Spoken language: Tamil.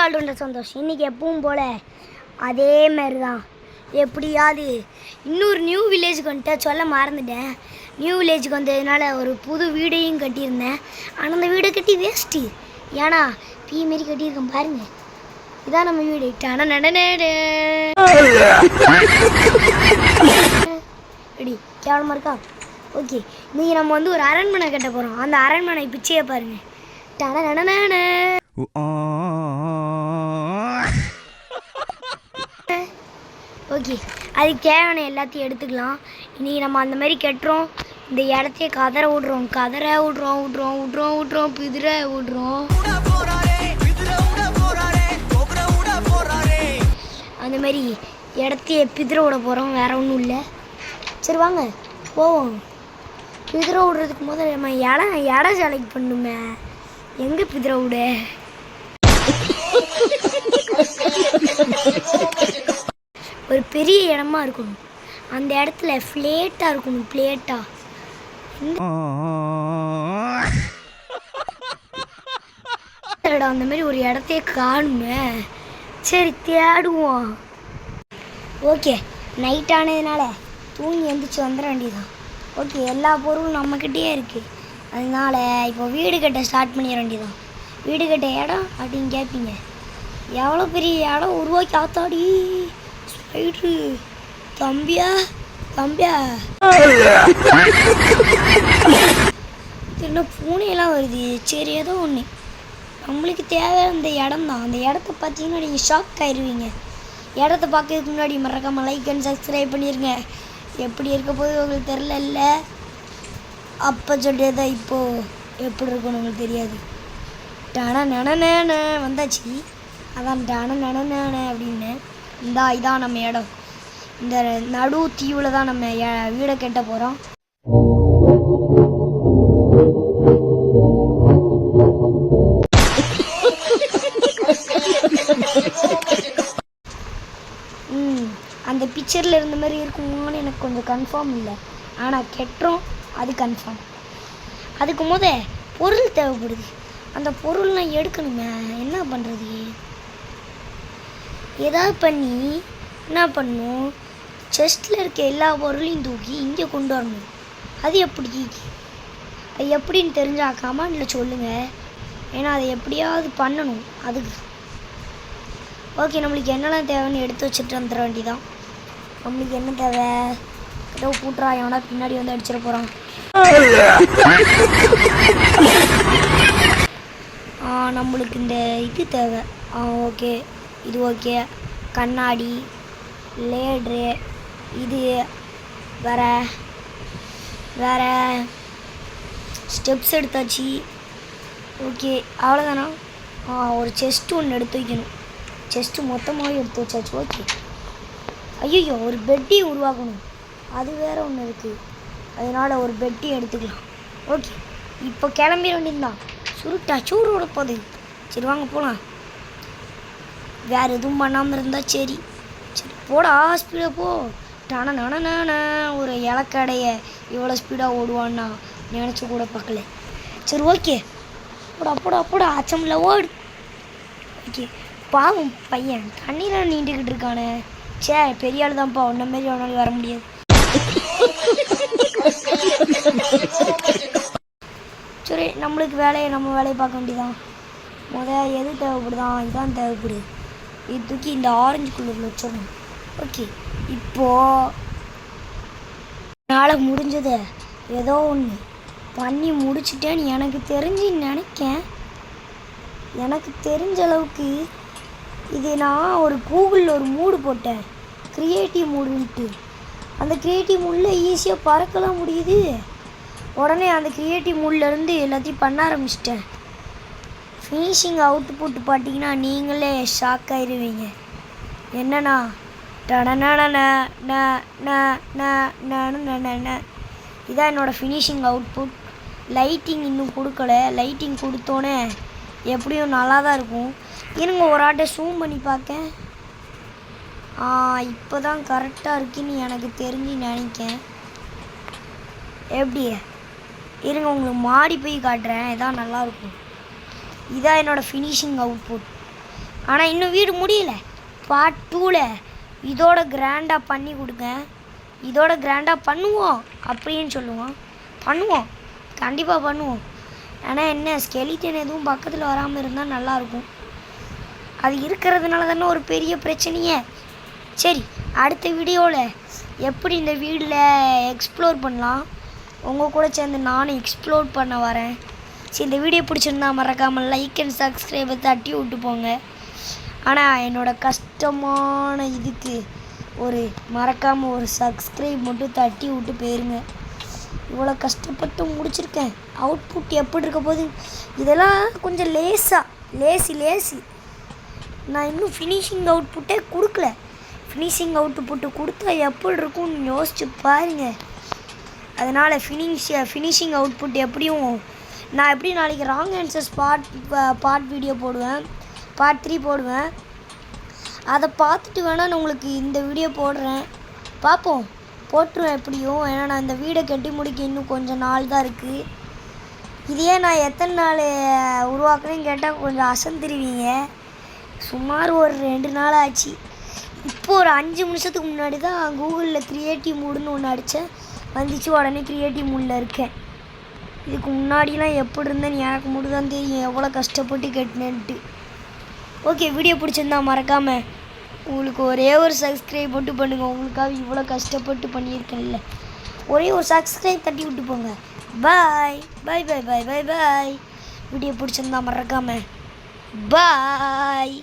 ஆளுன்ற சந்தோஷம். இன்றைக்கி எப்பவும் போல் அதே மாதிரி தான். எப்படியாவது இன்னொரு நியூ வில்லேஜுக்கு வந்துட்டு சொல்ல மறந்துட்டேன். நியூ வில்லேஜுக்கு வந்ததுனால ஒரு புது வீடையும் கட்டியிருந்தேன். ஆனால் அந்த வீடை கட்டி வேஸ்ட்டு. ஏன்னா பீ மாரி கட்டியிருக்கேன் பாருங்கள். இதான் நம்ம வீடு. ரெடி கேவலமாக இருக்கா? ஓகே, இன்றைக்கி நம்ம வந்து ஒரு அரண்மனை கட்ட போகிறோம். அந்த அரண்மனை பிச்சையை பாருங்கள். ஓகே, அதுக்கு தேவையான எல்லாத்தையும் எடுத்துக்கலாம். இன்றைக்கி நம்ம அந்த மாதிரி கட்டுறோம். இந்த இடத்தையே கதற விட்றோம், பிதிர விட்றோம். அந்த மாதிரி இடத்தையே பிதிர விட போகிறோம். வேறு ஒன்றும் இல்லை. சரி வாங்க போவோம். பிதிர விடுறதுக்கு முதல்ல நம்ம இடம் செலக்ட் பண்ணுமே. எங்கே பிதிர விட? ஒரு பெரிய இடமா இருக்கணும். அந்த இடத்துல ஃப்ளேட்டாக இருக்கணும். பிளேட்டாக அந்த மாதிரி ஒரு இடத்தையே காணுமே. சரி தேடுவோம். ஓகே, நைட் ஆனதுனால தூங்கி எழுந்திரிச்சு வந்துட வேண்டியதான். ஓகே, எல்லா பொருளும் நம்மக்கிட்டே இருக்குது. அதனால இப்போ வீடு கட்ட ஸ்டார்ட் பண்ணிட வேண்டியதான். வீடு கட்ட இடம் அப்படின்னு கேட்பீங்க. எவ்வளோ பெரிய இடம் உருவாக்கி ஆத்தாடி ஸ்பைட்ரு. தம்பியா என்ன பூனையெல்லாம் வருது. சரி ஏதோ ஒன்று நம்மளுக்கு தேவை அந்த இடம் தான். அந்த இடத்த பார்த்தீங்கன்னா நீங்கள் ஷாக் ஆயிடுவீங்க. இடத்த பார்க்கறதுக்கு முன்னாடி மறக்காம லைக் அண்ட் சப்ஸ்கிரைப் பண்ணிடுங்க. எப்படி இருக்க போது உங்களுக்கு தெரில. அப்போ சொல்லியதான் இப்போது எப்படி இருக்குன்னு உங்களுக்கு தெரியாது. வந்தாச்சு. அதான் அப்படின்னு. இதான் நம்ம இடம். இந்த நடு தீவில் தான் நம்ம வீடை கட்ட போகிறோம். அந்த பிக்சரில் இருந்த மாதிரி இருக்குமான்னு எனக்கு கொஞ்சம் கன்ஃபார்ம் இல்லை. ஆனால் கெட்டுறோம், அது கன்ஃபார்ம். அதுக்கு பொருள் தேவைப்படுது. அந்த பொருள்லாம் எடுக்கணுமே. என்ன பண்ணுறது? ஏதாவது பண்ணி என்ன பண்ணணும், செஸ்ட்டில் இருக்க எல்லா பொருளையும் தூக்கி இங்கே கொண்டு வரணும். அது எப்படின்னு தெரிஞ்சால் கமெண்டில் சொல்லுங்கள். ஏன்னா அதை எப்படியாவது பண்ணணும். அதுக்கு ஓகே, நம்மளுக்கு என்னெல்லாம் தேவைன்னு எடுத்து வச்சுட்டு வந்துட வேண்டியதான். நம்மளுக்கு என்ன தேவை? ஏதோ கூட்டுறா எவனா பின்னாடி வந்து அடிச்சிட போகிறான். நம்மளுக்கு இந்த இது தேவை. ஓகே, இது ஓகே. கண்ணாடி, லேட்ரு, இது வேற ஸ்டெப்ஸ் எடுத்தாச்சு. ஓகே, அவ்வளோதானா? ஒரு செஸ்ட்டு ஒன்று எடுத்து வைக்கணும். செஸ்ட்டு மொத்தமாகவே எடுத்து வச்சாச்சு. ஓகே, ஐயோ ஒரு பெட்டி உருவாக்கணும். அது வேறு ஒன்று இருக்குது. அதனால் ஒரு பெட்டி எடுத்துக்கலாம். ஓகே, இப்போ கிளம்பிட வேண்டியதுதான். சுருட்டா சூரோட போகுது. சரி வாங்க போகலாம். வேறு எதுவும் பண்ணாமல் இருந்தால் சரி போடா ஸ்பீடாக போ. ஒரு இலக்கடையை இவ்வளோ ஸ்பீடாக ஓடுவான்னா நினச்சி கூட பார்க்கல. சரி ஓகே, போடா அச்சமில்ல ஓடு. ஓகே, பாவம் பையன் தண்ணியில் நீண்டுக்கிட்டு இருக்கானே. பெரிய ஆள் தான்ப்பா, ஒன்றை மாரி அவனால் வர முடியாது. சரி நம்ம வேலையை பார்க்க வேண்டியதான். எது தேவைப்படுதான்? இதுதான் தேவைப்படுது. இது தூக்கி இந்த ஆரஞ்சு கலரில் வச்சிடணும். ஓகே, இப்போது என்னால் முடிஞ்சதை ஏதோ ஒன்று பண்ணி முடிச்சுட்டேன்னு எனக்கு நினைக்கேன். எனக்கு தெரிஞ்ச அளவுக்கு இது நான் ஒரு கூகுளில் ஒரு மூடு போட்டேன், க்ரியேட்டிவ் மூடுன்ட்டு. அந்த க்ரியேட்டிவ் மூடில் ஈஸியாக பறக்கலாம் முடியுது. உடனே அந்த க்ரியேட்டிவ் மூட்லேருந்து எல்லாத்தையும் பண்ண ஆரம்பிச்சிட்டேன். ஃபினிஷிங் அவுட்புட் பார்த்தீங்கன்னா நீங்களே ஷாக் ஆயிடுவீங்க. என்னன்னா இதான் என்னோடய ஃபினிஷிங் அவுட்புட். லைட்டிங் இன்னும் கொடுக்கல. லைட்டிங் கொடுத்தோன்னே எப்படியும் நல்லா தான் இருக்கும். இருங்க ஒரு ஆட்டை ஜூம் பண்ணி பார்க்கேன். இப்போ தான் கரெக்டாக இருக்குன்னு எனக்கு தெரிஞ்சு நினைக்கேன். எப்படி இருங்க உங்களுக்கு மாடி போய் காட்டுறேன். இதான் நல்லாயிருக்கும். இதான் என்னோடய ஃபினிஷிங் அவுட்புட். ஆனால் இன்னும் வீடு முடியல. பார்ட் 2ல் இதோட கிராண்டாக பண்ணி கொடுங்க, இதோட கிராண்டாக பண்ணுவோம் அப்படின்னு சொல்லுவோம். பண்ணுவோம், கண்டிப்பாக பண்ணுவோம். ஆனால் என்ன ஸ்கெலிட்டன் எதுவும் பக்கத்தில் வராமல் இருந்தால் நல்லாயிருக்கும். அது இருக்கிறதுனால தானே ஒரு பெரிய பிரச்சனையே. சரி, அடுத்த வீடியோவில் எப்படி இந்த வீடில் எக்ஸ்ப்ளோர் பண்ணலாம் உங்கள் கூட சேர்ந்து நானும் எக்ஸ்ப்ளோர் பண்ண வரேன். சரி, இந்த வீடியோ பிடிச்சிருந்தா மறக்காமல் லைக் அண்ட் சப்ஸ்கிரைபை தட்டி விட்டு போங்க. ஆனால் என்னோடய கஷ்டமான இதுக்கு மறக்காமல் ஒரு சப்ஸ்கிரைப் மட்டும் தட்டி விட்டு போயிருங்க. இவ்வளோ கஷ்டப்பட்டு முடிச்சிருக்கேன். அவுட்புட் எப்படி இருக்க போது இதெல்லாம் கொஞ்சம் லேசி. நான் இன்னும் ஃபினிஷிங் அவுட்புட்டே கொடுக்கல. ஃபினிஷிங் அவுட்புட்டு கொடுத்தா எப்படி இருக்கும்னு யோசிச்சு பாருங்க. அதனால் ஃபினிஷிங் அவுட்புட் எப்படியும் நான் எப்படி நாளைக்கு ராங் ஆன்சர்ஸ் பார்ட் வீடியோ போடுவேன், பார்ட் 3 போடுவேன். அதை பார்த்துட்டு வேணால் நான் உங்களுக்கு இந்த வீடியோ போடுறேன். பார்ப்போம், போட்டுருவேன் எப்படியும். ஏன்னா நான் இந்த வீடை கட்டி முடிக்க இன்னும் கொஞ்சம் நாள் தான் இருக்குது. இதையே நான் எத்தனை நாள் உருவாக்குறேன்னு கேட்டால் கொஞ்சம் அசந்துருவீங்க. சுமார் ஒரு 2 நாள் ஆச்சு. இப்போது ஒரு 5 நிமிஷத்துக்கு முன்னாடி தான் கூகுளில் க்ரியேட்டிவ் மூடுன்னு ஒன்று அடித்தேன், வந்துச்சு. உடனே க்ரியேட்டிவ் மூடில் இருக்கேன். இதுக்கு முன்னாடிலாம் எப்படி இருந்தேன்னு எனக்கு மட்டும் தான் தெரியும், எவ்வளோ கஷ்டப்பட்டு கட்டினேன்ட்டு. ஓகே, வீடியோ பிடிச்சிருந்தா மறக்காமல் உங்களுக்கு ஒரே ஒரு சப்ஸ்கிரைப் மட்டும் பண்ணுங்கள். உங்களுக்காக இவ்வளோ கஷ்டப்பட்டு பண்ணியிருக்கேன்ல, ஒரே ஒரு சப்ஸ்கிரைப் தட்டி விட்டு போங்க. பாய் பாய் பாய் பாய் பாய் பாய். வீடியோ பிடிச்சிருந்தா மறக்காமல் பாய்.